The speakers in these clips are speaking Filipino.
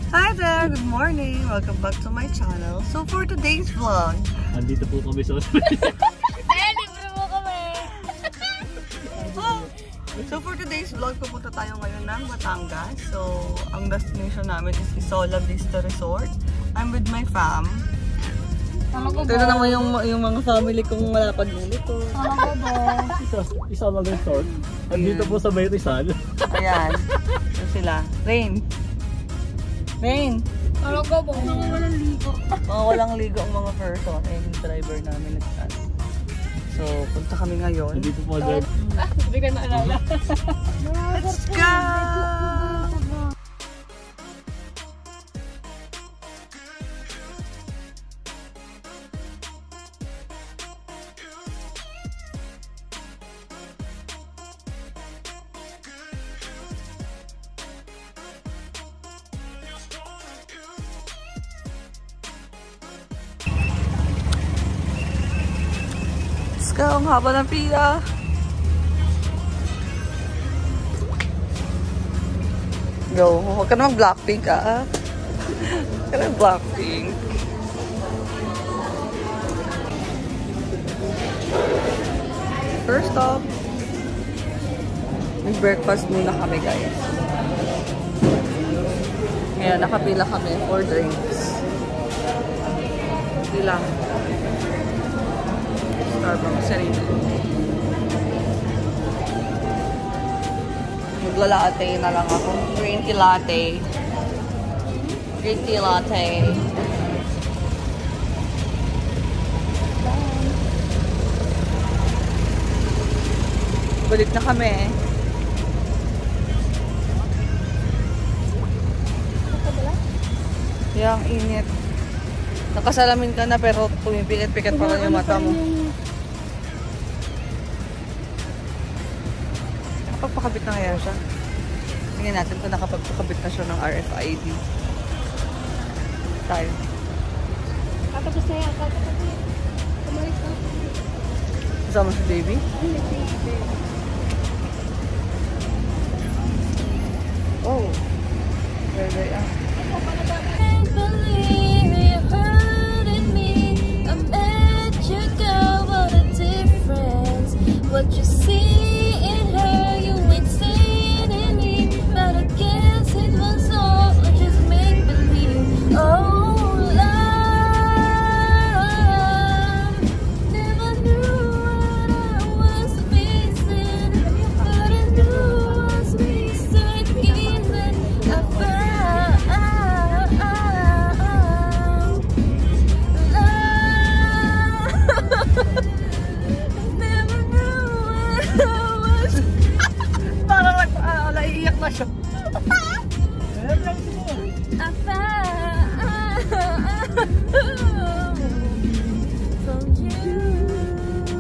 Hi there! Good morning! Welcome back to my channel. So for today's vlog, andito po kami sa libre mo kami! So for today's vlog, pupunta tayo ngayon ng Batangas. So ang destination namin is Isola Vista Resort. I'm with my fam. Ito naman yung mga family kong malapad nito. isa lang resort. Andito po sa May Rizal. Ayan. Ito sila. Rain. Rain. Talaga po, mga walang ligo. Mga walang ligo ang mga person. Ayan yung driver namin nagtan. So, punta kami ngayon. Andito po dyan. Hindi ka naalala. Let's go! Ang haba ng pila. Go. Huwag ka naman Blackpink ah. Huwag ka naman Blackpink. First off, mag-breakfast muna kami guys. Ngayon, nakapila kami for drinks. Pila. Starbucks sarili. Magla-latte na lang ako. Green tea latte. Green tea latte. Balik na kami. Yang init. Nakasalamin ka na pero pumipikit-pikit pa rin yung mata mo. Nakapagpakabit na kaya siya? Tingnan natin kung nakapagpakabit na siya ng RFID. Tayo. Kakapos na yan, kakapos na yan. Kumalik na. Kasama si baby? Oh. There they are. What you see in her, you ain't seen in me. But I guess it was all just make believe. Oh, love, never knew what I was missing, but I knew I was missing. Even I found love. Naiiyak na siya.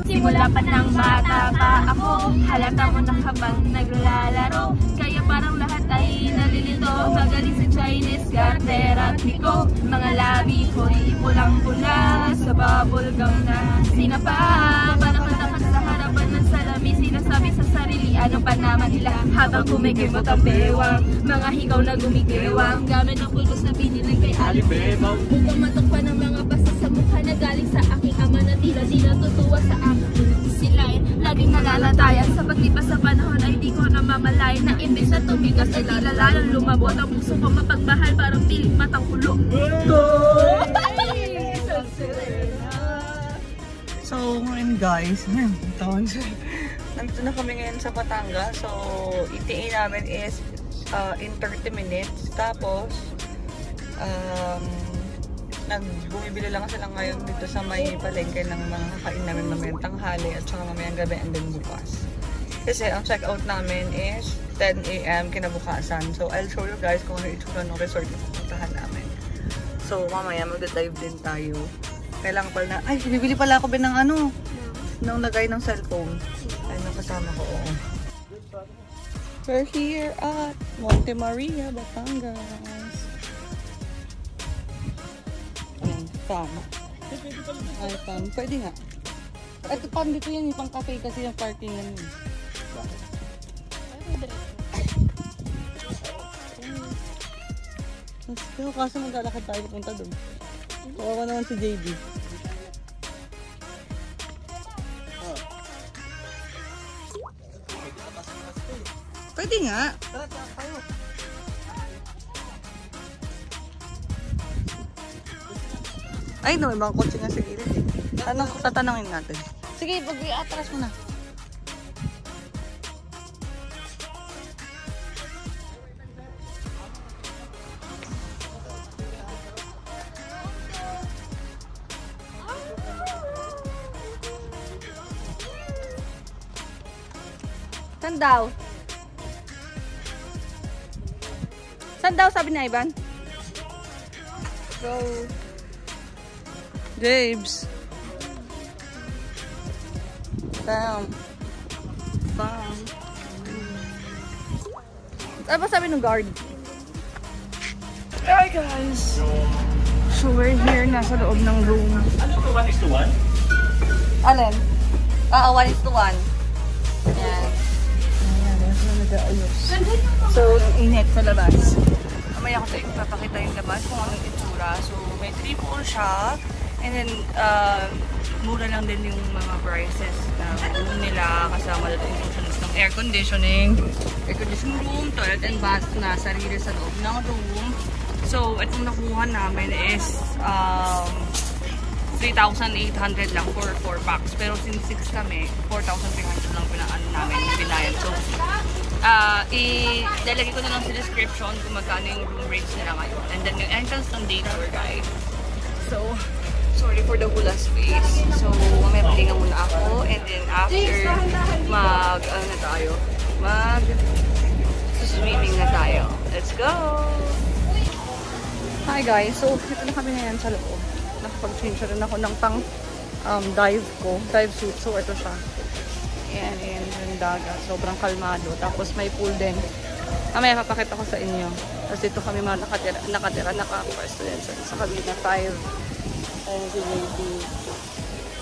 Simula pa ng bata pa ako, halata mo na habang naglalaro. Kaya parang lahat ay nalilito. Magaling sa Chinese garter at Miko. Mga labi ko'y pulang-pula sa bubble gum na sinapa. Parang matapat sa harapan ng salamin. Sinasabi sa sarili, ano pa naman nila habang kumikimot ang bewang. Mga higaw na gumigewang gamit ang pulbos na binilang kay Alibeba. Mukhang matok pa ng mga basa sa mukha na galing sa aking ama na tila di natutuwa sa akin. Sila'y laging nalalatayan sa paglipas sa panahon ay di ko namamalayan na imbis na tumigas ay tila lalong lumabot ang puso ko mapagmahal parang piling matang ulo. So, ngayon guys, nandito na kami ngayon sa Batangas. So, ETA namin is in 30 minutes. Tapos, bumibili lang sila ngayon dito sa may palengke ng mga kakain namin mamayang tanghali at saka mamayang gabi and then bukas. Kasi ang check-out namin is 10 AM kinabukasan. So, I'll show you guys kung ano itsura ng resort na pupuntahan namin. So, mamaya mag-dive din tayo. Kailangan pala na, ay, bibili pala ako ng ano, ng lagay ng cellphone. Ay, nakasama ko, oo. We're here at Monte Maria, Batangas. Ayan, fam. Ay, fam. Pwede nga. Ito, pang dito yan, pang cafe kasi yung parking yan. Let's Pero kaso maglalakad tayo papunta doon. Kawawa naman si JD. Pwede nga. Ay, no, ibang kotse nga sa gilid eh. Tatanungin natin. Sige, atras mo na. Saan daw? Saan daw sabi ni Ivan? Go. James. Bam. Bam. Ano ba sabi ng guard? Hi guys. So we're here nasa loob ng room. Ano to? 1:1? Alin? 1:1. Yan. So, init sa labas. Mamaya ko sa inyo papakita yung labas kung anong itsura. So, may 3-4 siya. And then, mura lang din yung mga prices na room nila. Kasama doon inclusions ng air conditioning room, toilet and bath na sarili sa loob ng room. So, itong nakuha namin is 3,800 lang for 4 packs. Pero since 6 kami, 4,300 lang namin binayad. So, ilalagay ko na lang sa description kung magkano yung room rates nila ngayon. And then yung entrance ng day tour guide. So, sorry for the hula space. So, mamaya palinga muna ako. And then after, swimming na tayo. Let's go! Hi guys! So, ito na kami ngayon sa loob. Nakapag-change rin ako ng dive suit. So, ito siya. Ayan, yung dagat. Sobrang kalmado. Tapos may pool din. Mamaya papakita ko sa inyo. Tapos dito kami mga nakatira naka-pwesto din sa kabina 5. And the lady.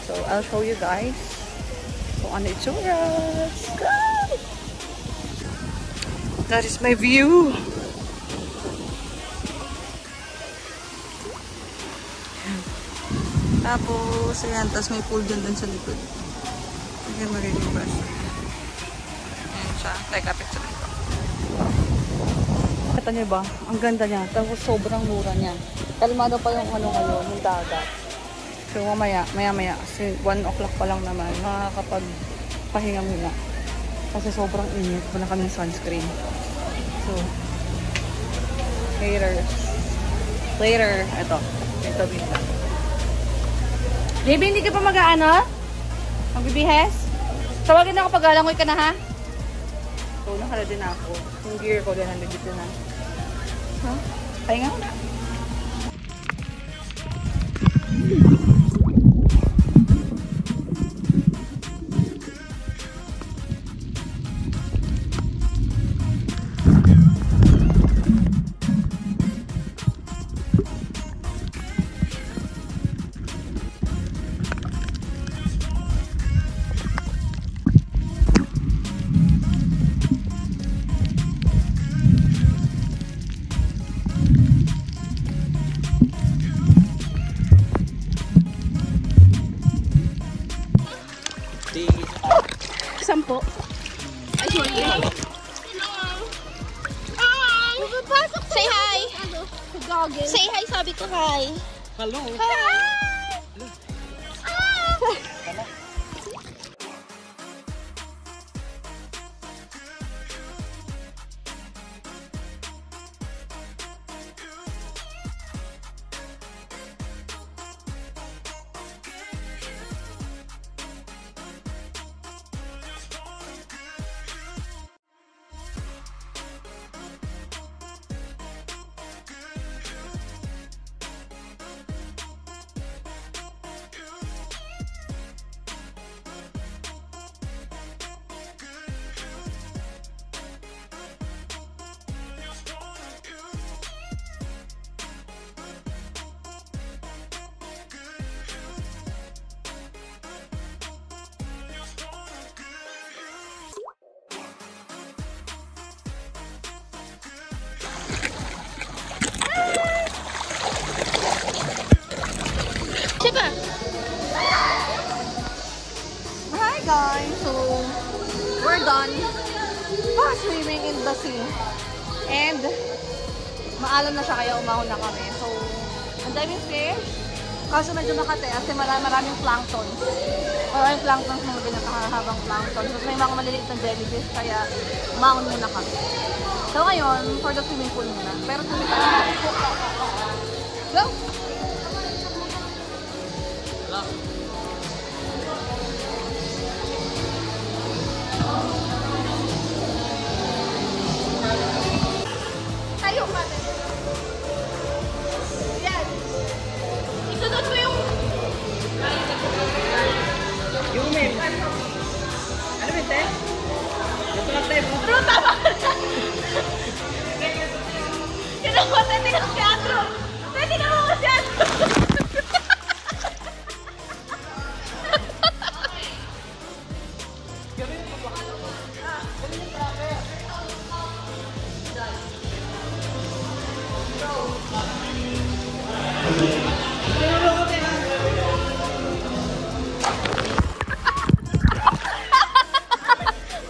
So, I'll show you guys kung ano itsura. Let's go! That is my view. Tapos, ayan. Tapos may pool din sa likod. Ayan, magiging pwesto. Ayan siya. Teka, picture ito. Kita niyo ba? Ang ganda niya. Tapos sobrang mura niya. Kalmado pa yung ano ngayon, yung dagat. So maya, kasi 1 o'clock pa lang naman, makakapagpahinga muna. Kasi sobrang init. Wala kaming sunscreen. So, later. Ito. Bita. JB, hindi ka pa mag-ano? Magbibihes? Tawagin ako pag alangoy ka na ha? So, nakala din ako. Yung gear ko din nandito na. Huh? Pahinga mo na. Sampo. Ay, say hi. Say hi, sabi ko hi. Hello. Hi. done swimming in the sea. And maalam na siya kaya umahon na kami. So, ang daming fish. Kaso medyo makate kasi maraming plankton. Maraming plankton sa mga pinakahabang plankton. So, may mga maliliit na jellyfish kaya umahon muna kami. So, ngayon, for the swimming pool muna. Pero swimming pool. Go! Tayo ka na. Yan. Isunod mo yung... Yung men. Ano men, te? Ito na tayo mo. Bro, tama ka na. Kinawa, pwede na si Andrew. Pwede na mo si Andrew.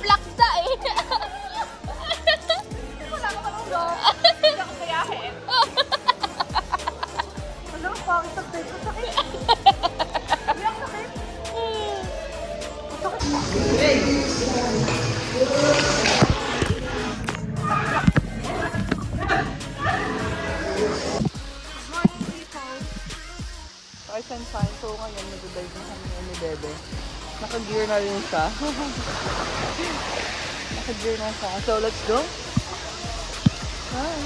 Plakda eh. Wala ka pa nung Hindi ako kayahin. Ano, pangit ang tayo. Sakit. Hindi ako sakit. Ice and fine. So ngayon, nag-dive na kami ni Bebe. Naka-gear na rin siya. Naka-gear na siya. So let's go. Hi.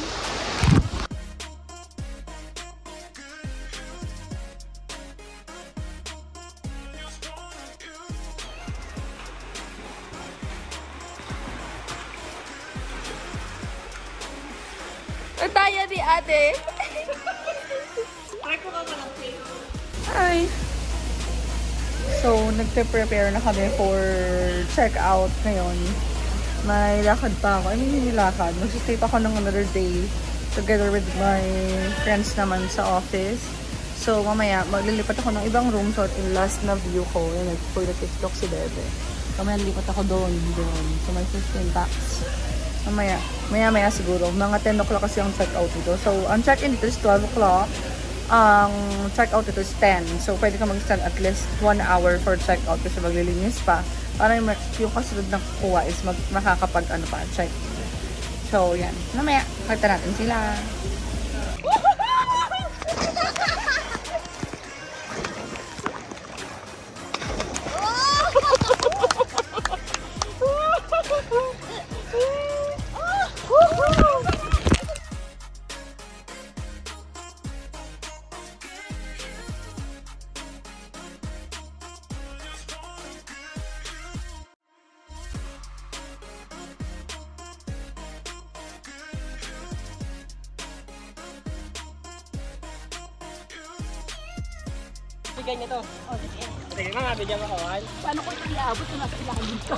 Tayo ni ate. Hi! So, nagpe-prepare na kami for check-out ngayon. May lakad pa ako. I mean, hindi lakad. Mag-stay pa ako ng another day together with my friends naman sa office. So, mamaya, maglilipat ako ng ibang room. So, yung last na view ko, yun, for the TikTok si Bebe. Mamaya, lipat ako doon. So, may 15 bucks. Maya siguro. Mga 10 o'clock kasi ang check-out dito. So, ang check-in dito is 12 o'clock. Ang check-out dito is 10. So, pwede ka mag-stand at least 1 hour for check-out kasi maglilinis pa. Para yung kasunod na kukuha is makakapag check. So, yan. Mamaya, kita natin sila. Bigyan niyo to. Sige nga, bigyan mo kawan. Paano ko iabot na nasa ilalim dito?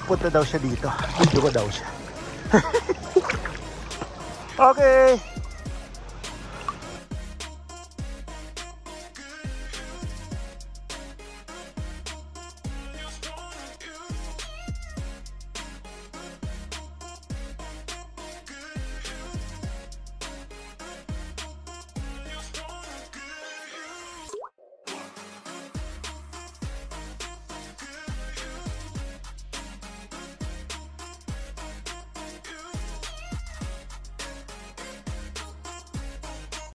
Punta daw siya dito. Video ko daw siya. Okay.